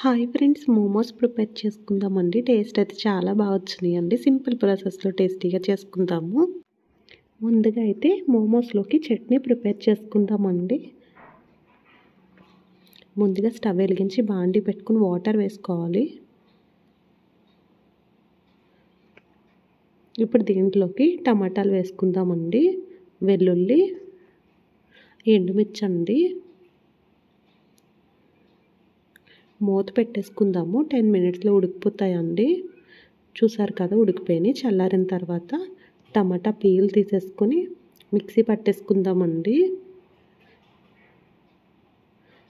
Hi friends, momos prepare చేసుకుందామండి. Taste అయితే చాలా బాగా వచ్చినాయండి. సింపుల్ ప్రాసెస్లో టేస్టీగా చేసుకుందాము. ముందుగా అయితే మోమోస్లోకి చట్నీ ప్రిపేర్ చేసుకుందామండి. ముందుగా స్టవ్ వెలిగించి బాండీ పెట్టుకుని వాటర్ వేసుకోవాలి. ఇప్పుడు దీంట్లోకి టమాటాలు వేసుకుందామండి. వెల్లుల్లి, ఎండుమిర్చి అండి. మూత పెట్టేసుకుందాము. 10 మినిట్స్లో ఉడికిపోతాయండి. చూసారు కదా, ఉడికిపోయినాయి. చల్లారిన తర్వాత టమాటా పీల్ తీసేసుకొని మిక్సీ పట్టేసుకుందామండి.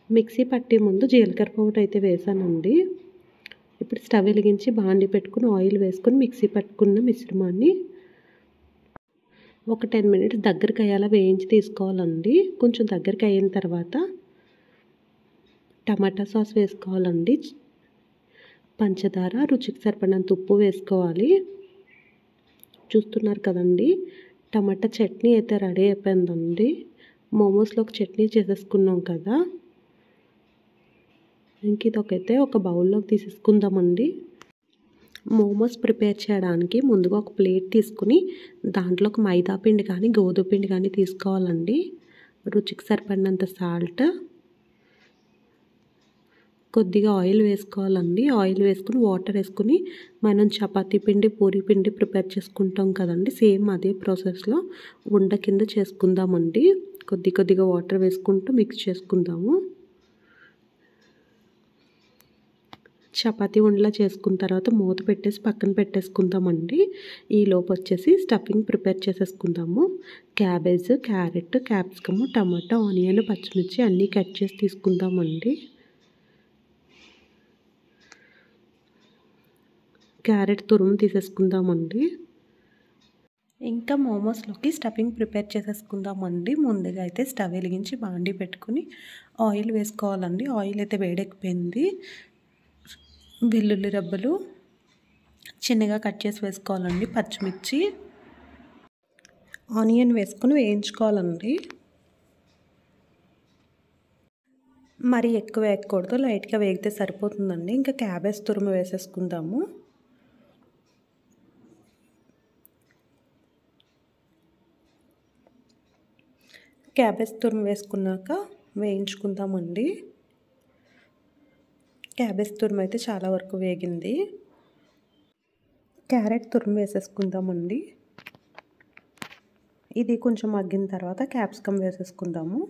మిక్సీ పట్టే ముందు జీలకర్ర పౌడర్ అయితే వేసానండి. ఇప్పుడు స్టవ్ వెలిగించి బాండీ పెట్టుకుని ఆయిల్ వేసుకొని మిక్సీ పట్టుకున్న మిశ్రమాన్ని ఒక 10 మినిట్స్ దగ్గరికి అయ్యేలా వేయించి తీసుకోవాలండి. కొంచెం దగ్గరికి అయిన తర్వాత టమాటా సాస్ వేసుకోవాలండి. పంచదార, రుచికి సరిపడినంత ఉప్పు వేసుకోవాలి. చూస్తున్నారు కదండి, టమాటా చట్నీ అయితే రెడీ అయిపోయిందండి. మోమోస్లోకి చట్నీ చేసేసుకున్నాం కదా, ఇంక ఇదొకైతే ఒక బౌల్లోకి తీసేసుకుందామండి. మోమోస్ ప్రిపేర్ చేయడానికి ముందుగా ఒక ప్లేట్ తీసుకుని దాంట్లోకి మైదా పిండి కానీ గోధుమ పిండి కానీ తీసుకోవాలండి. రుచికి సరిపడినంత సాల్ట్, కొద్దిగా ఆయిల్ వేసుకోవాలండి. ఆయిల్ వేసుకుని వాటర్ వేసుకుని మనం చపాతీ పిండి, పూరీ పిండి ప్రిపేర్ చేసుకుంటాం కదండి, సేమ్ అదే ప్రాసెస్లో ఉండ కింద చేసుకుందామండి. కొద్దిగా వాటర్ వేసుకుంటూ మిక్స్ చేసుకుందాము. చపాతీ ఉండలా చేసుకున్న తర్వాత మూత పెట్టేసి పక్కన పెట్టేసుకుందామండి. ఈలోపు వచ్చేసి స్టఫింగ్ ప్రిపేర్ చేసేసుకుందాము. క్యాబేజ్, క్యారెట్, క్యాప్సికమ్, టమాటా, ఆనియన్, పచ్చిమిర్చి అన్నీ కట్ చేసి తీసుకుందామండి. క్యారెట్ తురుము తీసేసుకుందామండి. ఇంకా మోమోస్లోకి స్టఫింగ్ ప్రిపేర్ చేసేసుకుందామండి. ముందుగా అయితే స్టవ్ వెలిగించి బాండీ పెట్టుకుని ఆయిల్ వేసుకోవాలండి. ఆయిల్ అయితే వేడెక్కిపోయింది. వెల్లుల్లి రబ్బలు చిన్నగా కట్ చేసి వేసుకోవాలండి. పచ్చిమిర్చి, ఆనియన్ వేసుకొని వేయించుకోవాలండి. మరి ఎక్కువ వేయకూడదు, లైట్గా వేగితే సరిపోతుందండి. ఇంకా క్యాబేజ్ తురుము వేసేసుకుందాము. క్యాబేజ్ తురుము వేసుకున్నాక వేయించుకుందామండి. క్యాబేజ్ తురుము అయితే చాలా వరకు వేగింది. క్యారెట్ తురుము వేసేసుకుందామండి. ఇది కొంచెం మగ్గిన తర్వాత క్యాప్సికమ్ వేసేసుకుందాము.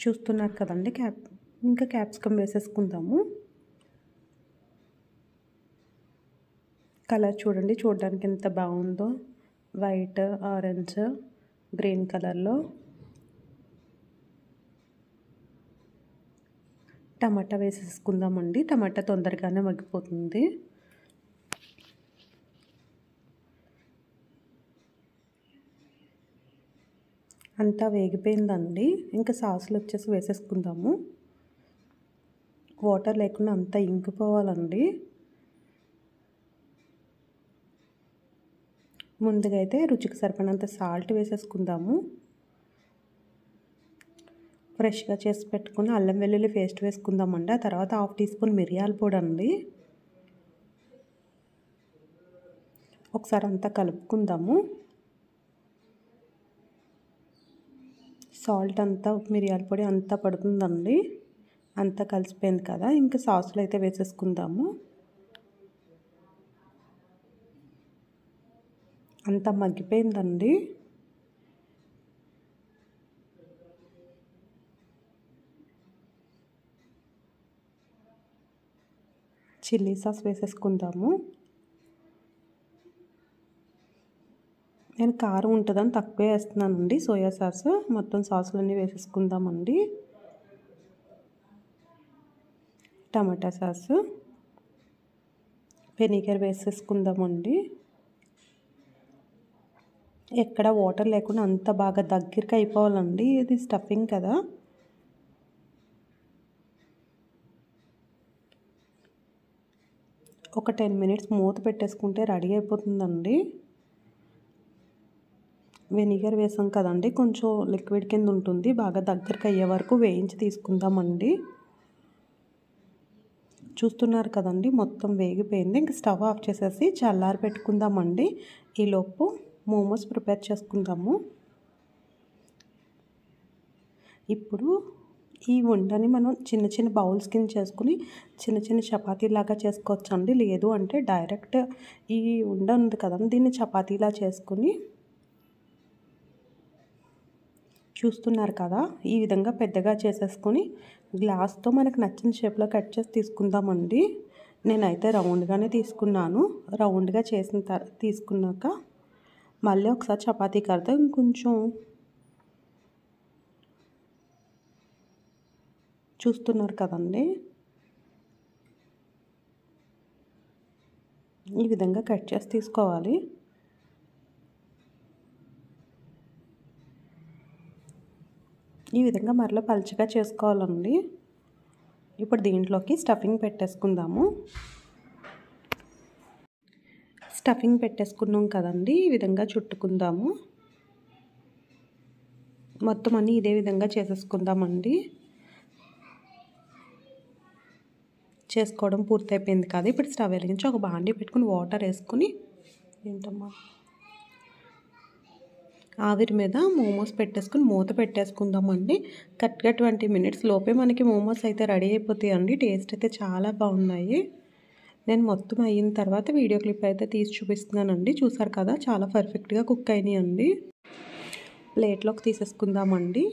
చూస్తున్నారు కదండి, ఇంకా క్యాప్సికమ్ వేసేసుకుందాము. కలర్ చూడండి, చూడడానికి ఎంత బాగుందో, వైట్, ఆరెంజ్, గ్రీన్ కలర్లో. టమాటా వేసేసుకుందామండి. టమాటా తొందరగానే మగ్గిపోతుంది. అంతా వేగిపోయిందండి. ఇంకా సాసులు వచ్చేసి వేసేసుకుందాము. వాటర్ లేకుండా అంతా ఇంకిపోవాలండి. ముందుగా అయితే రుచికి సరిపడినంత సాల్ట్ వేసేసుకుందాము. ఫ్రెష్గా చేసి పెట్టుకుని అల్లం వెల్లుల్లి పేస్ట్ వేసుకుందామండి. ఆ తర్వాత 1/2 టీ స్పూన్ మిరియాల పొడి అండి. ఒకసారి అంతా కలుపుకుందాము. సాల్ట్ అంతా, మిరియాల పొడి అంతా పడుతుందండి. అంతా కలిసిపోయింది కదా, ఇంకా సాసులు అయితే వేసేసుకుందాము. అంతా మగ్గిపోయిందండి. చిల్లీ సాస్ వేసేసుకుందాము. నేను కారం ఉంటుందని తక్కువే వేస్తున్నానండి, సోయా సాస్. మొత్తం సాసులన్నీ వేసేసుకుందామండి. టమాటా సాస్, వెనిగర్ వేసేసుకుందామండి. ఎక్కడ వాటర్ లేకుండా అంత బాగా దగ్గరికి అయిపోవాలండి. ఇది స్టఫింగ్ కదా. ఒక 10 మినిట్స్ మూత పెట్టేసుకుంటే రెడీ అయిపోతుందండి. వెనిగర్ వేసాం కదండి, కొంచెం లిక్విడ్ కింద ఉంటుంది. బాగా దగ్గరికి అయ్యే వరకు వేయించి తీసుకుందామండి. చూస్తున్నారు కదండి, మొత్తం వేగిపోయింది. ఇంక స్టవ్ ఆఫ్ చేసేసి చల్లారి పెట్టుకుందామండి. ఈలోపు మోమోస్ ప్రిపేర్ చేసుకుందాము. ఇప్పుడు ఈ ఉండని మనం చిన్న చిన్న బౌల్స్ కింద చేసుకుని చిన్న చిన్న చపాతీలాగా చేసుకోవచ్చండి. లేదు అంటే డైరెక్ట్ ఈ ఉండ ఉంది కదండి, దీన్ని చపాతీలా చేసుకుని చూస్తున్నారు కదా, ఈ విధంగా పెద్దగా చేసేసుకొని గ్లాస్తో మనకు నచ్చిన షేప్లో కట్ చేసి తీసుకుందామండి. నేనైతే రౌండ్గానే తీసుకున్నాను. రౌండ్గా తీసుకున్నాక మళ్ళీ ఒకసారి చపాతీ కడితే ఇంకొంచెం చూస్తున్నారు కదండి, ఈ విధంగా కట్ చేసి తీసుకోవాలి. ఈ విధంగా మరలా పలుచగా చేసుకోవాలండి. ఇప్పుడు దీంట్లోకి స్టఫింగ్ పెట్టేసుకుందాము. స్టఫింగ్ పెట్టేసుకున్నాం కదండి, ఈ విధంగా చుట్టుకుందాము. మొత్తం అన్నీ ఇదే విధంగా చేసేసుకుందామండి. చేసుకోవడం పూర్తయిపోయింది కదా, ఇప్పుడు స్టవ్ వెలిగించి ఒక బాండీ పెట్టుకుని వాటర్ వేసుకుని ఆవిరి మీద మోమోస్ పెట్టేసుకుని మూత పెట్టేసుకుందామండి. కరెక్ట్గా 20 మినిట్స్ లోపే మనకి మోమోస్ అయితే రెడీ అయిపోతాయండి. టేస్ట్ అయితే చాలా బాగున్నాయి. నేను మొత్తం అయిన తర్వాత వీడియో క్లిప్ అయితే తీసి చూపిస్తున్నానండి. చూసారు కదా, చాలా పర్ఫెక్ట్గా కుక్ అయినాయండి. ప్లేట్లోకి తీసేసుకుందామండి.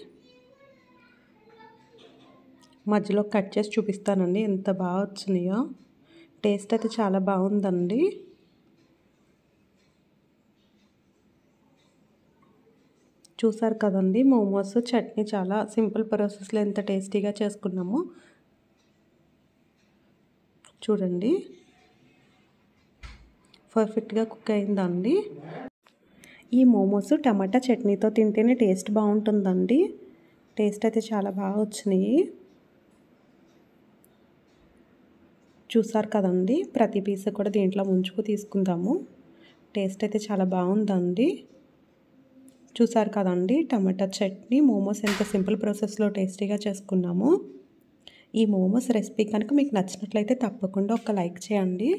మధ్యలో కట్ చేసి చూపిస్తానండి ఎంత బాగా వచ్చినాయో. టేస్ట్ అయితే చాలా బాగుందండి. చూసారు కదండి, మోమోస్ చట్నీ చాలా సింపుల్ ప్రాసెస్లో ఎంత టేస్టీగా చేసుకున్నామో చూడండి. పర్ఫెక్ట్గా కుక్ అయిందండి. ఈ మోమోస్ టమాటా చట్నీతో తింటేనే టేస్ట్ బాగుంటుందండి. టేస్ట్ అయితే చాలా బాగా వచ్చినాయి. చూసారు కదండి, ప్రతి పీస్ కూడా దీంట్లో ముంచుకు తీసుకుందాము. టేస్ట్ అయితే చాలా బాగుందండి. చూసారు కదండి, టమాటా చట్నీ మోమోస్ ఎంత సింపుల్ ప్రాసెస్లో టేస్టీగా చేసుకున్నాము. ఈ మోమోస్ రెసిపీ కనుక మీకు నచ్చినట్లయితే తప్పకుండా ఒక లైక్ చేయండి.